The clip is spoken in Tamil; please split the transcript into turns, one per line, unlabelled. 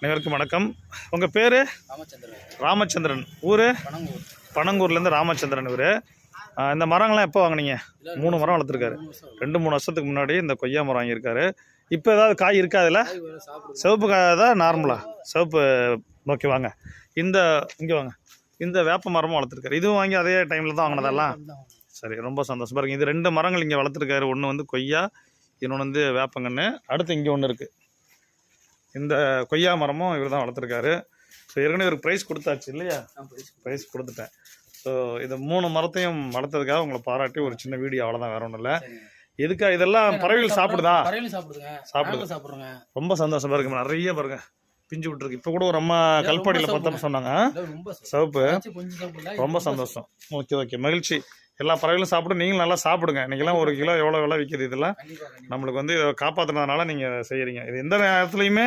அனைவருக்கும் வணக்கம். உங்கள் பேர்? ராமச்சந்திரன். ஊர்? பனங்கூர்லேருந்து ராமச்சந்திரன். இவர் இந்த மரங்கள்லாம் எப்போ வாங்கினீங்க? 3 மரம் வளர்த்துருக்காரு. 2-3 வருஷத்துக்கு முன்னாடி இந்த கொய்யா மரம் வாங்கியிருக்காரு. இப்போ ஏதாவது காய் இருக்கா? அதில் சிவப்பு காய் தான் நார்மலாக சிவப்பு. நோக்கி வாங்க, இந்த இங்கே வாங்க. இந்த வேப்ப மரமும் வளர்த்துருக்காரு. இதுவும் வாங்கி அதே டைமில் தான் வாங்கினதெல்லாம். சரி, ரொம்ப சந்தோஷமாக இருக்குது. இது 2 மரங்கள் இங்கே வளர்த்துருக்காரு. ஒன்று வந்து கொய்யா, இன்னொன்று வந்து வேப்பங்கன்று. அடுத்து இங்கே ஒன்று இருக்குது. இந்த கொய்யா மரமும் இவர் தான் வளர்த்துருக்காரு. ஸோ ஏற்கனவே இவருக்கு ப்ரைஸ் கொடுத்தாச்சு இல்லையா? ப்ரைஸ் கொடுத்துட்டேன். ஸோ இது 3 மரத்தையும் வளர்த்ததுக்காக உங்களை பாராட்டி ஒரு சின்ன வீடியோ, அவ்வளோதான், வேற ஒன்றும் இல்லை. எதுக்கா இதெல்லாம் பறவைகள் சாப்பிடுதா? சாப்பிடுங்க. ரொம்ப சந்தோஷமா இருக்கு. நிறைய பாருங்க பிஞ்சு விட்டுருக்கு. இப்போ கூட ஒரு அம்மா கல்பாடியில் பார்த்தப்ப சொன்னாங்க சிவப்பு. ரொம்ப சந்தோஷம். ஓகே, மகிழ்ச்சி. எல்லா பறவைகளும் சாப்பிட்டு நீங்களும் நல்லா சாப்பிடுங்க. இன்றைக்கெல்லாம் 1 கிலோ எவ்வளோ விலை விற்கிது? இதெல்லாம் நம்மளுக்கு வந்து இதை காப்பாற்றுனதுனால நீங்கள் செய்கிறீங்க. இது எந்த நேரத்துலையுமே